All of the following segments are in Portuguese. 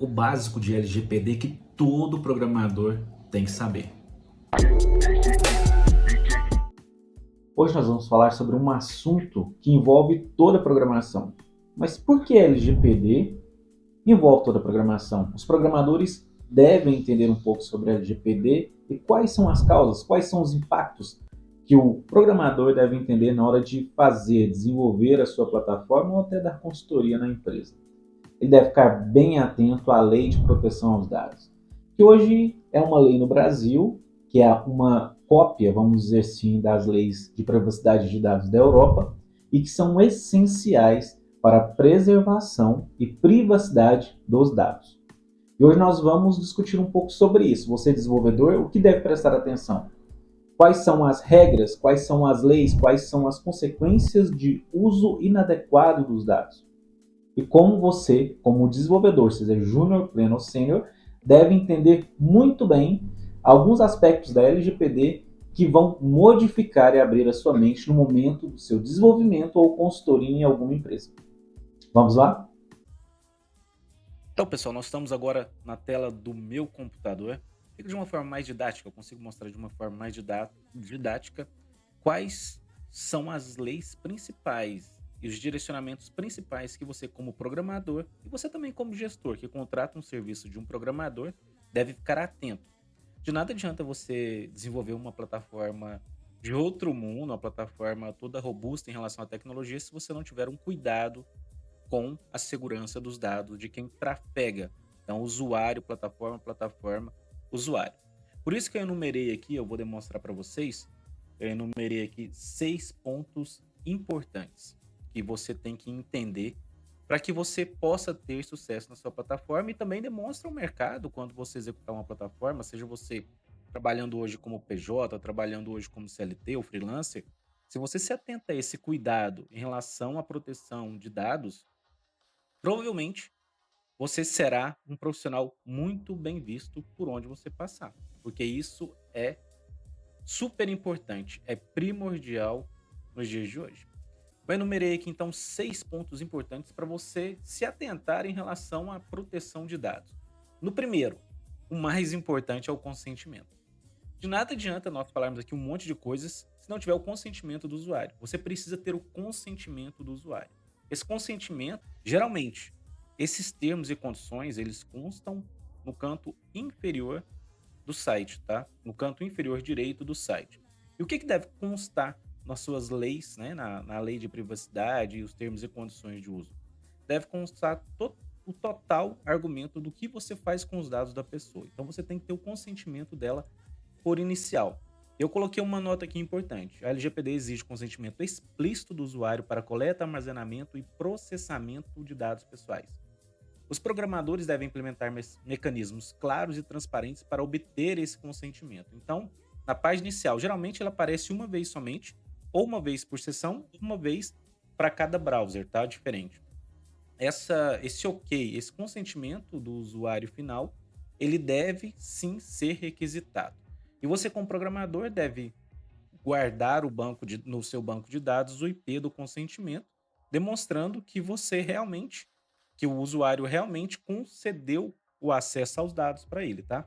o básico de LGPD que todo programador tem que saber. Hoje nós vamos falar sobre um assunto que envolve toda a programação. Mas por que LGPD envolve toda a programação? Os programadores devem entender um pouco sobre LGPD e quais são as causas, quais são os impactos que o programador deve entender na hora de desenvolver a sua plataforma ou até dar consultoria na empresa. Ele deve ficar bem atento à Lei de Proteção aos Dados, que hoje é uma lei no Brasil, que é uma cópia, vamos dizer assim, das leis de privacidade de dados da Europa e que são essenciais para a preservação e privacidade dos dados. E hoje nós vamos discutir um pouco sobre isso. Você, desenvolvedor, o que deve prestar atenção? Quais são as regras, quais são as leis, quais são as consequências de uso inadequado dos dados? E como você, como desenvolvedor, seja júnior, pleno ou sênior, deve entender muito bem alguns aspectos da LGPD que vão modificar e abrir a sua mente no momento do seu desenvolvimento ou consultoria em alguma empresa. Vamos lá? Então, pessoal, nós estamos agora na tela do meu computador. Fica de uma forma mais didática, eu consigo mostrar de uma forma mais didática quais são as leis principais e os direcionamentos principais que você, como programador, e você também como gestor que contrata um serviço de um programador, deve ficar atento. De nada adianta você desenvolver uma plataforma de outro mundo, uma plataforma toda robusta em relação à tecnologia, se você não tiver um cuidado com a segurança dos dados de quem trafega. Então, usuário, plataforma, usuário. Por isso que eu enumerei aqui, eu vou demonstrar para vocês, eu enumerei aqui 6 pontos importantes que você tem que entender para que você possa ter sucesso na sua plataforma e também demonstra ao mercado quando você executar uma plataforma, seja você trabalhando hoje como PJ, trabalhando hoje como CLT ou freelancer, se você se atenta a esse cuidado em relação à proteção de dados, provavelmente você será um profissional muito bem visto por onde você passar, porque isso é super importante, é primordial nos dias de hoje. Eu enumerei aqui então 6 pontos importantes para você se atentar em relação à proteção de dados. No primeiro, o mais importante é o consentimento. De nada adianta nós falarmos aqui um monte de coisas se não tiver o consentimento do usuário. Você precisa ter o consentimento do usuário. Esse consentimento, geralmente, esses termos e condições, eles constam no canto inferior do site, tá? No canto inferior direito do site. E o que deve constar nas suas leis, né? Na lei de privacidade e os termos e condições de uso? Deve constar o total argumento do que você faz com os dados da pessoa. Então você tem que ter o consentimento dela por inicial. Eu coloquei uma nota aqui importante. A LGPD exige consentimento explícito do usuário para coleta, armazenamento e processamento de dados pessoais. Os programadores devem implementar mecanismos claros e transparentes para obter esse consentimento. Então, na página inicial, geralmente ela aparece uma vez somente, ou uma vez por sessão, uma vez para cada browser, tá? Diferente. Esse ok, esse consentimento do usuário final, ele deve sim ser requisitado. E você, como programador, deve guardar no seu banco de dados o IP do consentimento, demonstrando que que o usuário realmente concedeu o acesso aos dados para ele, tá?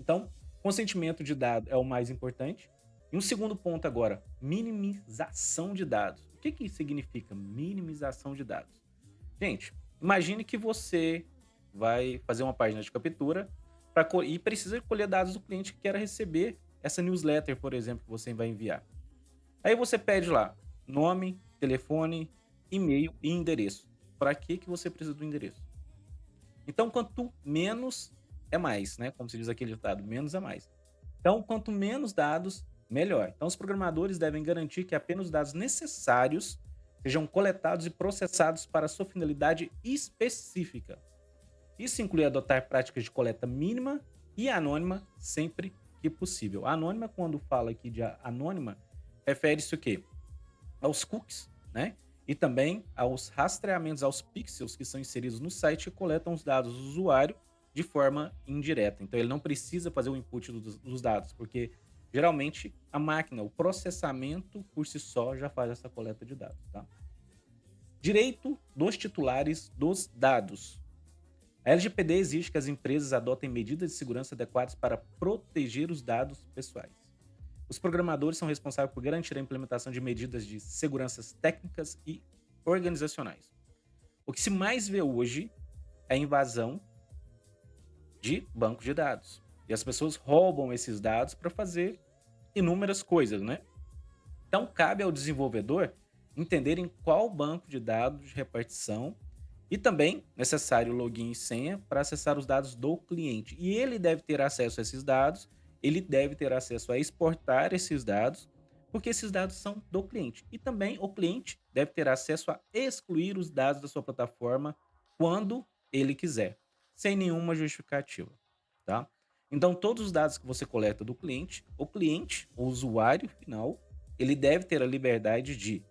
Então, consentimento de dado é o mais importante. E um segundo ponto agora, minimização de dados. O que significa minimização de dados? Gente, imagine que você vai fazer uma página de captura e precisa colher dados do cliente que quer receber essa newsletter, por exemplo, que você vai enviar. Aí você pede lá nome, telefone, e-mail e endereço. Para que você precisa do endereço? Então, quanto menos é mais, né? Como se diz aquele ditado, menos é mais. Então, quanto menos dados, melhor. Então, os programadores devem garantir que apenas os dados necessários sejam coletados e processados para sua finalidade específica. Isso inclui adotar práticas de coleta mínima e anônima sempre que possível. A anônima, quando fala aqui de anônima, refere-se o quê? Aos cookies, né? E também aos rastreamentos, aos pixels que são inseridos no site e coletam os dados do usuário de forma indireta. Então ele não precisa fazer o input dos dados, porque geralmente a máquina, o processamento por si só já faz essa coleta de dados, tá? Direito dos titulares dos dados. A LGPD exige que as empresas adotem medidas de segurança adequadas para proteger os dados pessoais. Os programadores são responsáveis por garantir a implementação de medidas de seguranças técnicas e organizacionais. O que se mais vê hoje é a invasão de bancos de dados. E as pessoas roubam esses dados para fazer inúmeras coisas, né? Então, cabe ao desenvolvedor entender em qual banco de dados de repartição e também necessário login e senha para acessar os dados do cliente. E ele deve ter acesso a esses dados, ele deve ter acesso a exportar esses dados, porque esses dados são do cliente. E também o cliente deve ter acesso a excluir os dados da sua plataforma quando ele quiser, sem nenhuma justificativa, tá? Então, todos os dados que você coleta do cliente, o usuário final, ele deve ter a liberdade de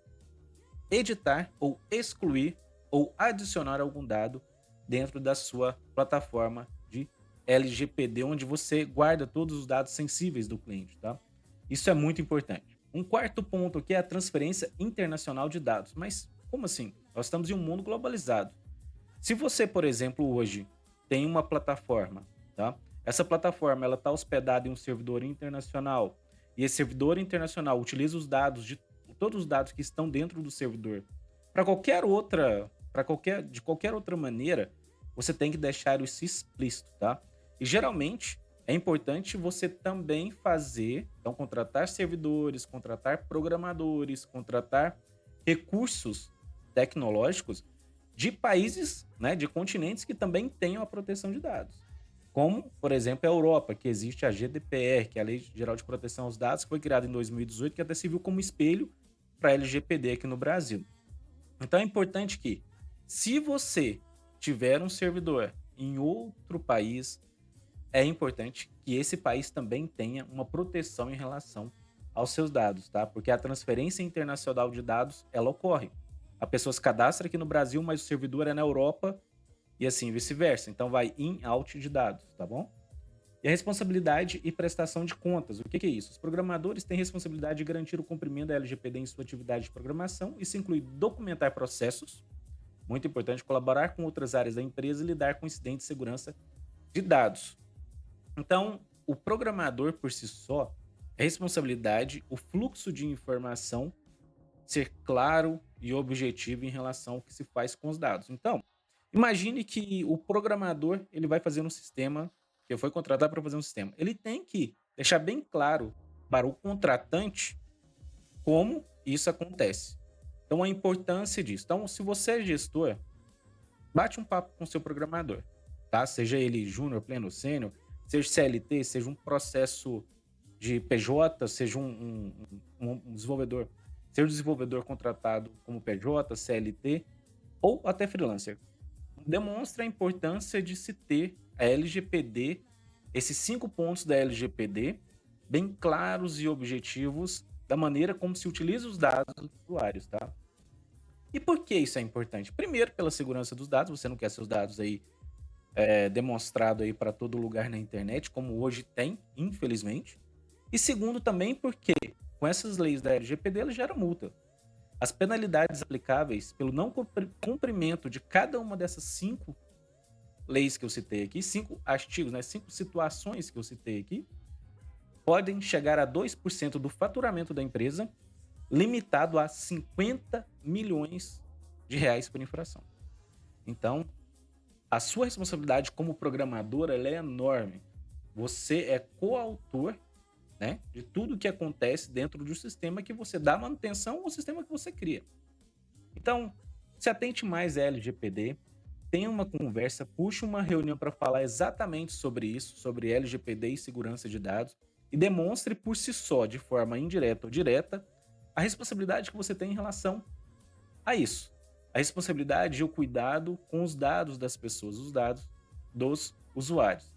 editar ou excluir ou adicionar algum dado dentro da sua plataforma de LGPD, onde você guarda todos os dados sensíveis do cliente, tá? Isso é muito importante. Um quarto ponto aqui é a transferência internacional de dados. Mas como assim? Nós estamos em um mundo globalizado. Se você, por exemplo, hoje tem uma plataforma, tá? Essa plataforma ela está hospedada em um servidor internacional e esse servidor internacional utiliza os dados de todos os dados que estão dentro do servidor para de qualquer outra maneira, você tem que deixar isso explícito, tá? E geralmente é importante você também então contratar servidores, contratar programadores, contratar recursos tecnológicos de países, né, de continentes que também tenham a proteção de dados. Como, por exemplo, a Europa, que existe a GDPR, que é a Lei Geral de Proteção aos Dados, que foi criada em 2018, que até serviu como espelho para a LGPD aqui no Brasil. Então é importante que, se você tiver um servidor em outro país, é importante que esse país também tenha uma proteção em relação aos seus dados, tá? Porque a transferência internacional de dados, ela ocorre. A pessoa se cadastra aqui no Brasil, mas o servidor é na Europa e assim vice-versa. Então vai in-out de dados, tá bom? E a responsabilidade e prestação de contas. O que é isso? Os programadores têm responsabilidade de garantir o cumprimento da LGPD em sua atividade de programação. Isso inclui documentar processos, muito importante, colaborar com outras áreas da empresa e lidar com incidentes de segurança de dados. Então, o programador por si só é responsabilidade, o fluxo de informação ser claro e objetivo em relação ao que se faz com os dados. Então, imagine que o programador ele vai fazer um sistema, que foi contratado para fazer um sistema. Ele tem que deixar bem claro para o contratante como isso acontece. Então, a importância disso. Então, se você é gestor, bate um papo com o seu programador, tá? Seja ele júnior, pleno, sênior, seja CLT, seja um processo de PJ, seja um desenvolvedor, seja um desenvolvedor contratado como PJ, CLT ou até freelancer. Demonstra a importância de se ter a LGPD, esses 5 pontos da LGPD, bem claros e objetivos da maneira como se utiliza os dados dos usuários, tá? E por que isso é importante? Primeiro, pela segurança dos dados, você não quer seus dados aí demonstrado aí para todo lugar na internet, como hoje tem, infelizmente. E segundo também porque com essas leis da LGPD, ela gera multa. As penalidades aplicáveis pelo não cumprimento de cada uma dessas 5 leis que eu citei aqui, 5 artigos, né, 5 situações que eu citei aqui, podem chegar a 2% do faturamento da empresa, limitado a 50 milhões de reais por infração. Então, a sua responsabilidade como programador ela é enorme. Você é coautor, né, de tudo que acontece dentro do sistema que você dá manutenção ao sistema que você cria. Então, se atente mais à LGPD, tenha uma conversa, puxe uma reunião para falar exatamente sobre isso, sobre LGPD e segurança de dados, e demonstre por si só, de forma indireta ou direta, a responsabilidade que você tem em relação a isso. A responsabilidade e o cuidado com os dados das pessoas, os dados dos usuários.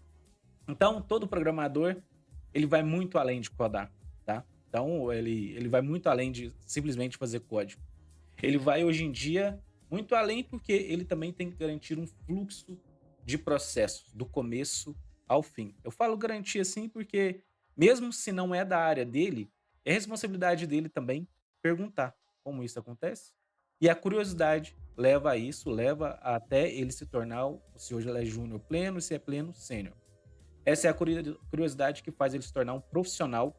Então, todo programador, ele vai muito além de codar, tá? Então, ele vai muito além de simplesmente fazer código. Ele vai, hoje em dia, muito além porque ele também tem que garantir um fluxo de processos, do começo ao fim. Eu falo garantir assim porque, mesmo se não é da área dele, é responsabilidade dele também perguntar como isso acontece. E a curiosidade leva a isso, leva até ele se tornar, se hoje ele é júnior pleno, se é pleno sênior. Essa é a curiosidade que faz ele se tornar um profissional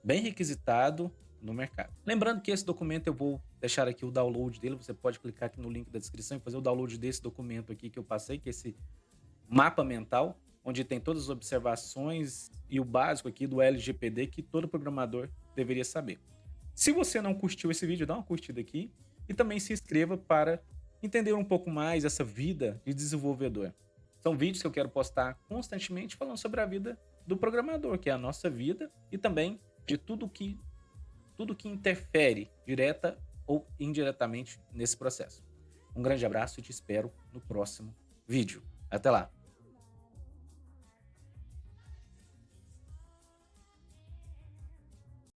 bem requisitado no mercado. Lembrando que esse documento eu vou deixar aqui o download dele, você pode clicar aqui no link da descrição e fazer o download desse documento aqui que eu passei, que é esse mapa mental, onde tem todas as observações e o básico aqui do LGPD que todo programador deveria saber. Se você não curtiu esse vídeo, dá uma curtida aqui e também se inscreva para entender um pouco mais essa vida de desenvolvedor. São vídeos que eu quero postar constantemente falando sobre a vida do programador, que é a nossa vida, e também de tudo que interfere direta ou indiretamente nesse processo. Um grande abraço e te espero no próximo vídeo. Até lá!